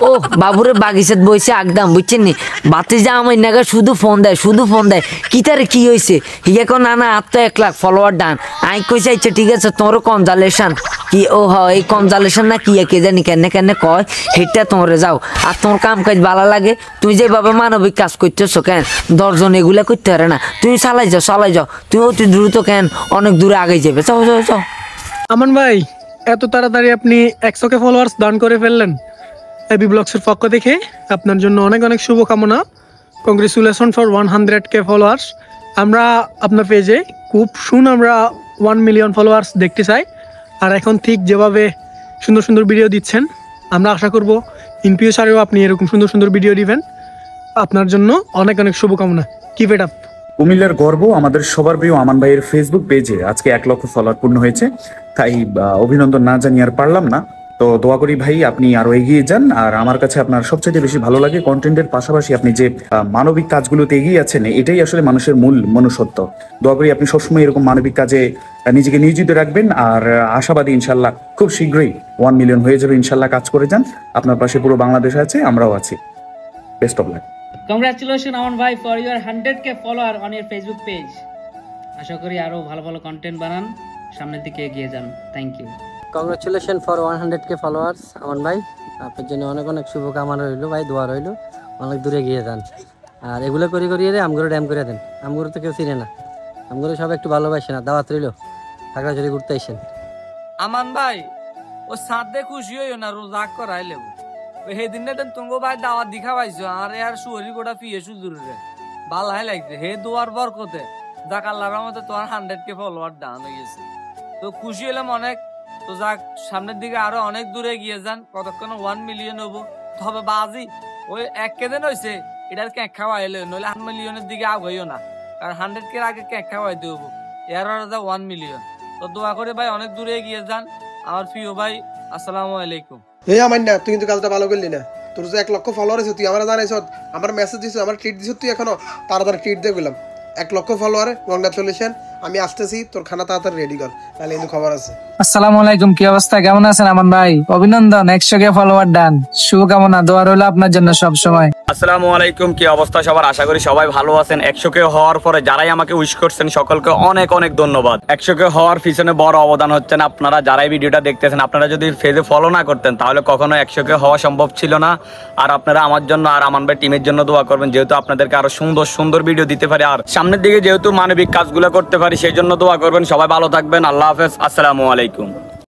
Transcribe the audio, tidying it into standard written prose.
ও বাবুরে বাগিচাত বইছে একদম বুঝছেন নি বাতি যা আমার নাগা শুধু ফোন দেয় কি তারে কি হয়েছে হিয়া কো না আর তো 1 লাখ ফলোয়ার ডান আই কইছে আচ্ছা ঠিক আছে তোর কনজালেশন কি ও হ এই কনজালেশন না কি কে জানি কেন কয় হেটা তোরে যাও আর তোর কাম কাজ ভালো লাগে তুই যেভাবে মানবিক কাজ করতেছো কেন 10 জন এগুলা করতে পারে না তুমি চালাই যাও তুমি অতি দ্রুত কেন অনেক দূরে আগে যাবে যাও আমান ভাই এত তাড়াতাড়ি আপনি 100K ফলোয়ার্স দান করে ফেললেন এবি ব্লগসের পক্ষ থেকে আপনার জন্য অনেক অনেক শুভকামনা। Congratulation for 100K followers. আমরা আপনার পেজে খুব আমরা 1 মিলিয়ন ফলোয়ার্স দেখতে চাই। আর এখন ঠিক যেভাবে সুন্দর ভিডিও দিচ্ছেন আমরা আশা করব ইন ফিউচারেও আপনি এরকম সুন্দর ভিডিও দিবেন। আপনার জন্য অনেক অনেক শুভকামনা। Keep it up. কুমিল্লার গর্ব আমাদের সবার প্রিয় আমান ভাইয়ের ফেসবুক পেজে আজকে 1 লক্ষ ফলোয়ার পূর্ণ হয়েছে, তাই অভিনন্দন না জানিয়ে আর পারলাম না। তো দোয়া করি ভাই আপনি আরো এগিয়ে যান। আর আমার কাছে আপনার সবচেয়ে বেশি ভালো লাগে কন্টেন্টের পাশাপাশি আপনি যে মানবিক কাজগুলোতে এগিয়ে আছেন, এটাই আসলে মানুষের মূল মনুষ্যত্ব। দোয়া করি আপনি সবসময় এরকম মানবিক কাজে নিজেকে নিয়োজিত রাখবেন। আর আশাবাদী ইনশাল্লাহ খুব শীঘ্রই 1 মিলিয়ন হয়ে যাবে ইনশাল্লাহ। কাজ করে যান, আপনার পাশে পুরো বাংলাদেশ আছে, আমরাও আছি। Best of luck. Congratulations Aman bhai for your 100K follower on your Facebook page. আশা করি আরো ভালো কন্টেন্ট বানান, সামনের দিকে এগিয়ে যান। Thank you. Congratulation for 100K followers Aman ভাই, আপনার জন্য অনেক শুভকামনা রইল ভাই, দোয়া রইল অনেক দূরে এগিয়ে যান। আর এগুলো করিয়ে আমগুলো ড্যাম করে দেন, আমগুলো তো কেউ চিনে না, আমগুলো সব একটু ভালোবাসে না। দাওয়াত রইল, খাগড়াছড়ি ঘুরতে আইসেন। আমান ভাই ও সাথে খুশি হইও না, রোজা করাইলে সেদিন তোমাকে ভাই দাওয়াত দেখা পাইছো আর আর সুহরি গোটা ফিয়ে সুজুরে ভাল লাগছে হে দোয়ার বরকতে যাক আল্লাহর রহমতে তোমার 100K ফলোয়ার ডাউন হয়ে গেছে। তো খুশি হলাম অনেক। তো যাক সামনের দিকে আরো অনেক দূরে গিয়ে যান, কতক্ষণ 1 মিলিয়ন হবো। তবে বাজি ওই 1 কেদিন হয়েছে এটার কেক খাওয়া এলে নইলে 1 মিলিয়নের দিকে আগাইও না, কারণ 100K আগে কেক খাওয়াইতে হবো, এর 1 মিলিয়ন। তো দোয়া করে ভাই অনেক দূরে গিয়ে যান আমার প্রিয় ভাই। আসসালামু আলাইকুম। এই আমার না তুই কিন্তু কাজটা ভালো করলি না, তোর যে 1 লক্ষ ফলোয়ার আছে তুই আমার জানাইছ, আমার মেসেজ দিছ, আমার ট্রিট দিছ, তুই এখনো তাড়াতাড়ি ট্রিট দিয়ে গেলাম 1 লক্ষ ফলোয়ার। কংগ্রাচুলেশন, আমি আসতেছি, তোর খানা তাড়াতাড়ি রেডি কর, তাহলে কিন্তু খবর আছে। আসসালামু আলাইকুম, কি অবস্থা, কেমন আছেন আমান ভাই? অভিনন্দন 100K ফলোয়ার ডান, শুভকামনা, দোয়া রইল আপনার জন্য সব সময়। আসসালামু আলাইকুম, কি অবস্থা সবার? আশা করি সবাই ভালো আছেন। 100K হওয়ার পরে যারাই আমাকে উইশ করছেন সকলকে অনেক ধন্যবাদ। 100K হওয়ার পিছনে বড় অবদান হচ্ছেন আপনারা, যারাই ভিডিওটা দেখতেছেন। আপনারা যদি পেজে ফলো না করতেন তাহলে কখনো 100K হওয়া সম্ভব ছিল না। আর আপনারা আমার জন্য আর আমান ভাই টিমের জন্য দোয়া করবেন, যেহেতু আপনাদেরকে আরো সুন্দর ভিডিও দিতে পারি আর সামনের দিকে যেহেতু মানবিক কাজগুলো করতে পারি, সেই জন্য দোয়া করবেন। সবাই ভালো থাকবেন, আল্লাহ হাফেজ, আসসালামু আলাইকুম।